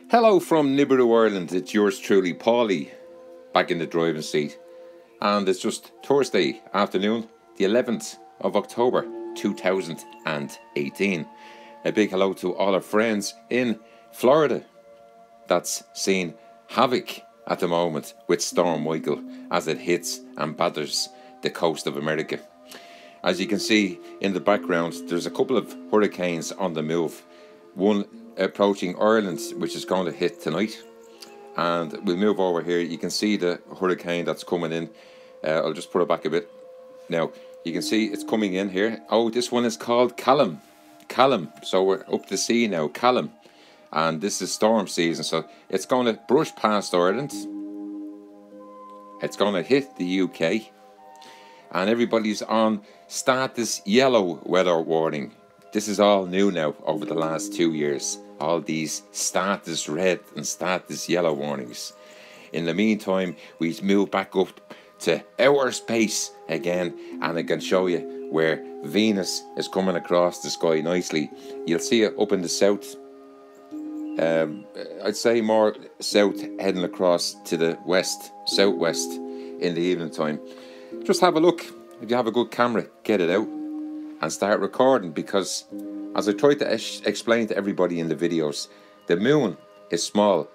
Hello from Nibiru, Ireland. It's yours truly, Paulie, back in the driving seat. And it's just Thursday afternoon, the 11th of October 2018. A big hello to all our friends in Florida that's seeing havoc at the moment with Storm Michael as it hits and batters the coast of America. As you can see in the background, there's a couple of hurricanes on the move. One approaching Ireland, which is going to hit tonight. And we'll move over here. You can see the hurricane that's coming in. I'll just put it back a bit. Now, you can see it's coming in here. Oh, this one is called Callum. Callum. So we're up to sea now, Callum. And this is storm season. So it's going to brush past Ireland. It's going to hit the UK. And everybody's on status yellow weather warning. This is all new now over the last 2 years. All these status red and status yellow warnings. In the meantime, we move back up to outer space again, and I can show you where Venus is coming across the sky nicely. You'll see it up in the south. I'd say more south, heading across to the west, southwest in the evening time. Just have a look. If you have a good camera, get it out and start recording, because as I tried to explain to everybody in the videos, the moon is small.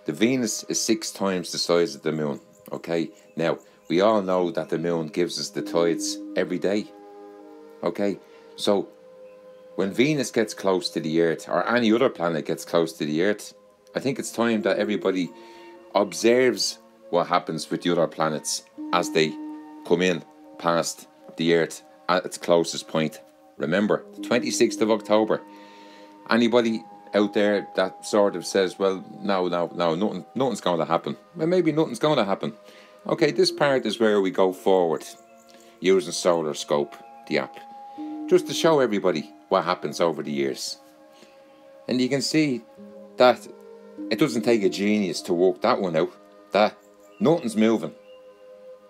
The Venus is 6 times the size of the moon. Okay, now we all know that the moon gives us the tides every day. Okay, so when Venus gets close to the Earth, or any other planet gets close to the Earth, I think it's time that everybody observes what happens with the other planets as they come in past the Earth at its closest point. Remember, the 26th of October. Anybody out there that sort of says, well, no, nothing's going to happen. Well, maybe nothing's going to happen. Okay, this part is where we go forward using Solar Scope, the app, just to show everybody what happens over the years. And you can see that it doesn't take a genius to work that one out, that nothing's moving.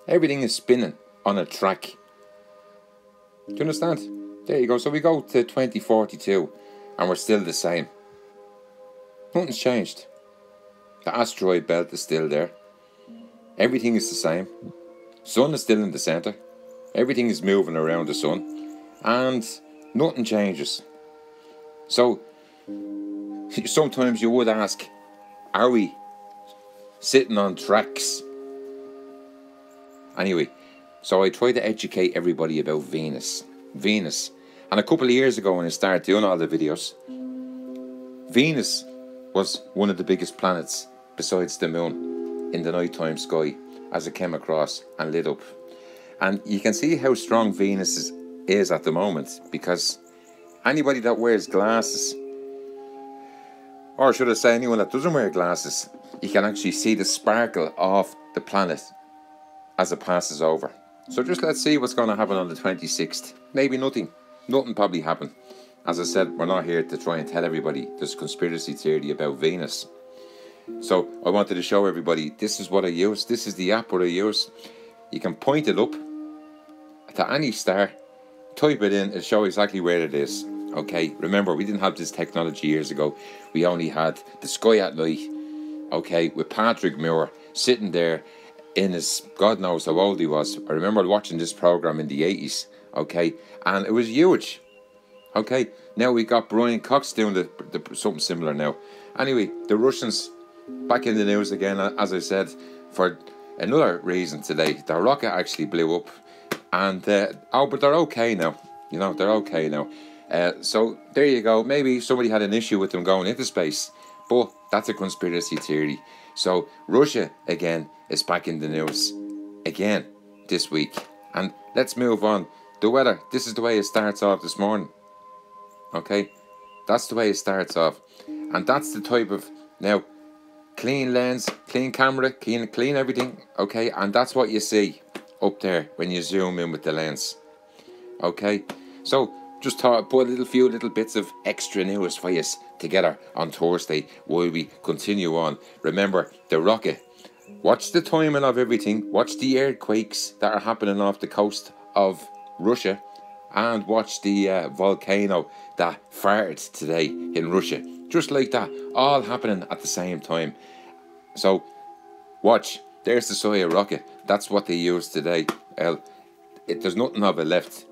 Everything is spinning on a track. Do you understand? There you go. So we go to 2042 and we're still the same. Nothing's changed. The asteroid belt is still there. Everything is the same. Sun is still in the centre. Everything is moving around the sun. And nothing changes. So sometimes you would ask, are we sitting on tracks? Anyway, so I try to educate everybody about Venus. And a couple of years ago when I started doing all the videos, Venus was one of the biggest planets besides the moon in the nighttime sky as it came across and lit up. And you can see how strong Venus is at the moment, because anybody that wears glasses, or should I say anyone that doesn't wear glasses, you can actually see the sparkle of the planet as it passes over. So just let's see what's going to happen on the 26th. Maybe nothing probably happen. As I said, we're not here to try and tell everybody there's a conspiracy theory about Venus. So I wanted to show everybody, this is what I use. This is the app what I use. You can point it up to any star, type it in, it'll show exactly where it is. Okay, remember, we didn't have this technology years ago. We only had the sky at night. Okay, with Patrick Moore sitting there in his, God knows how old he was. I remember watching this program in the 80s. Okay, and it was huge. Okay, now we got Brian Cox doing the something similar now. Anyway, the Russians back in the news again, as I said, for another reason today. The rocket actually blew up, and but they're okay now. You know, they're okay now. So there you go. Maybe somebody had an issue with them going into space, but that's a conspiracy theory. So Russia again is back in the news again this week. And let's move on. The weather, this is the way it starts off this morning. Okay, that's the way it starts off. And that's the type of, now, clean lens, clean camera, clean everything. Okay, and that's what you see up there when you zoom in with the lens. Okay, so just thought I'd put a few little bits of extra news for you together on Thursday while we continue on. Remember, the rocket. Watch the timing of everything. Watch the earthquakes that are happening off the coast of Russia, and watch the volcano that farted today in Russia. Just like that, all happening at the same time. So, watch. There's the Soyuz rocket. That's what they use today. Well, there's nothing of it left.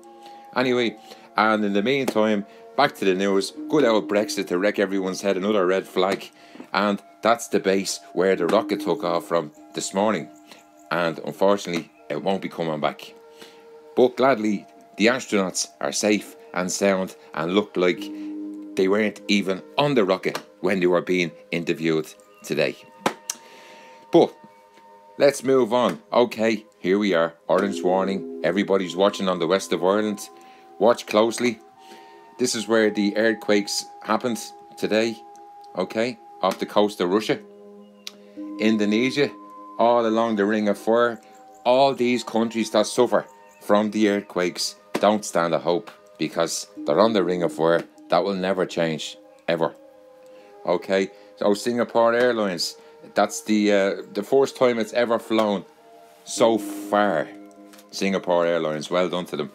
Anyway, and in the meantime, back to the news. Good old Brexit to wreck everyone's head. Another red flag. And that's the base where the rocket took off from this morning. And unfortunately, it won't be coming back. But gladly, the astronauts are safe and sound and looked like they weren't even on the rocket when they were being interviewed today. But let's move on. Okay, here we are. Orange warning. Everybody's watching on the west of Ireland. Watch closely. This is where the earthquakes happened today. Okay, off the coast of Russia. Indonesia, all along the Ring of Fire. All these countries that suffer from the earthquakes don't stand a hope, because they're on the Ring of Fire. That will never change, ever. Okay, so Singapore Airlines, that's the first time it's ever flown so far. Singapore Airlines, well done to them.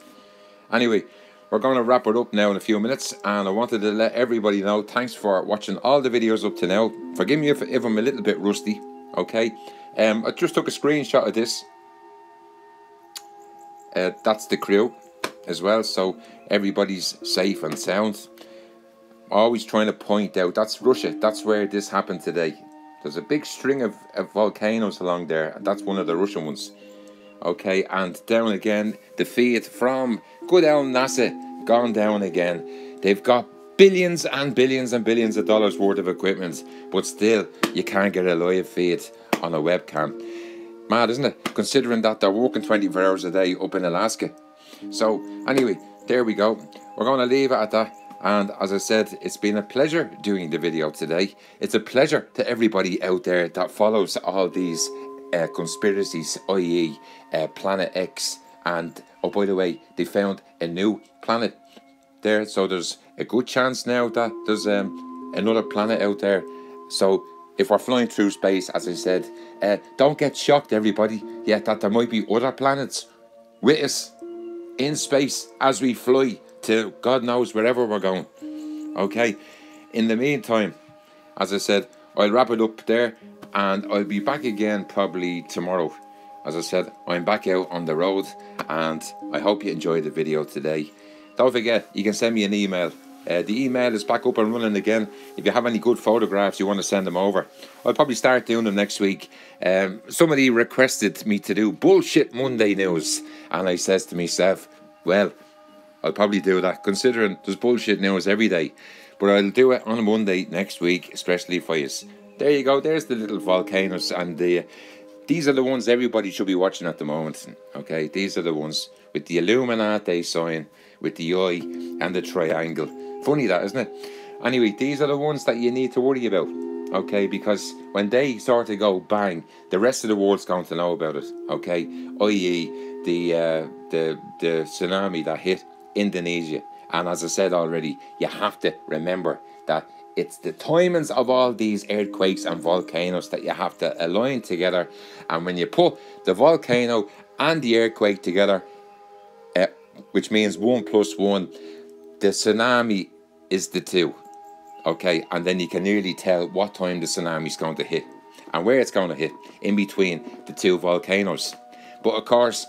Anyway, we're going to wrap it up now in a few minutes, and I wanted to let everybody know, thanks for watching all the videos up to now. Forgive me if I'm a little bit rusty, okay? I just took a screenshot of this. That's the crew as well, so everybody's safe and sound. Always trying to point out, that's Russia, that's where this happened today. There's a big string of volcanoes along there, and that's one of the Russian ones. Okay, and down again, the feed from good old NASA, gone down again. They've got billions and billions and billions of dollars worth of equipment, but still, you can't get a live feed on a webcam. Mad, isn't it? Considering that they're working 24 hours a day up in Alaska. So, anyway, there we go. We're going to leave it at that. And as I said, it's been a pleasure doing the video today. It's a pleasure to everybody out there that follows all these conspiracies, i.e. Planet X. And, oh, by the way, they found a new planet there. So there's a good chance now that there's another planet out there. So if we're flying through space, as I said, don't get shocked, everybody, yet that there might be other planets with us in space as we fly to God knows wherever we're going. Okay, in the meantime, as I said, I'll wrap it up there, and I'll be back again probably tomorrow. As I said, I'm back out on the road, and I hope you enjoyed the video today. Don't forget, you can send me an email. The email is back up and running again. If you have any good photographs you want to send them over, I'll probably start doing them next week. Somebody requested me to do Bullshit Monday news, and I says to myself, well, I'll probably do that, considering there's bullshit news every day. But I'll do it on a Monday next week, especially for you. There you go, there's the little volcanoes, and these are the ones everybody should be watching at the moment. Okay, these are the ones with the Illuminati sign, with the eye and the triangle. Funny that, isn't it? Anyway, these are the ones that you need to worry about. Okay, because when they sort of go bang, the rest of the world's going to know about it. Okay, i.e. the tsunami that hit Indonesia. And as I said already, you have to remember that it's the timings of all these earthquakes and volcanoes that you have to align together. And when you put the volcano and the earthquake together, which means 1 + 1, the tsunami is the 2. Okay, and then you can nearly tell what time the tsunami is going to hit and where it's going to hit in between the 2 volcanoes. But of course,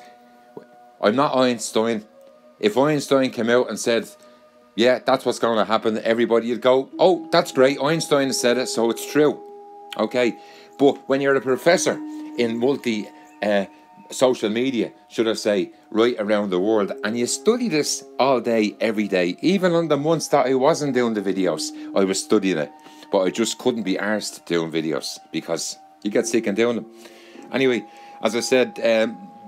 I'm not Einstein. If Einstein came out and said, yeah, that's what's going to happen, everybody would go, oh, that's great, Einstein said it, so it's true. Okay, but when you're a professor in social media, should I say, right around the world, and you study this all day, every day, even on the months that I wasn't doing the videos, I was studying it, but I just couldn't be arsed doing videos because you get sick and doing them. Anyway, as I said,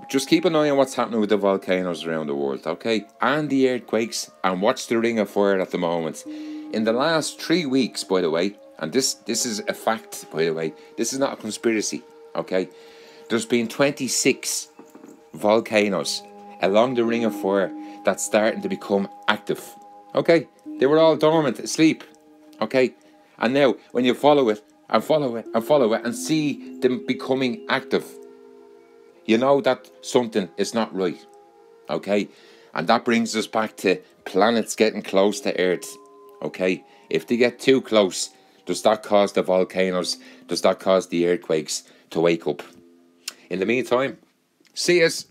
just keep an eye on what's happening with the volcanoes around the world, okay? And the earthquakes, and watch the Ring of Fire at the moment. In the last 3 weeks, by the way, and this is a fact, by the way, this is not a conspiracy, okay? There's been 26 volcanoes along the Ring of Fire that's starting to become active, okay? They were all dormant, asleep, okay? And now, when you follow it, and follow it, and follow it, and see them becoming active, you know that something is not right, okay? And that brings us back to planets getting close to Earth, okay? If they get too close, Does that cause the volcanoes? Does that cause the earthquakes to wake up? In the meantime, see us.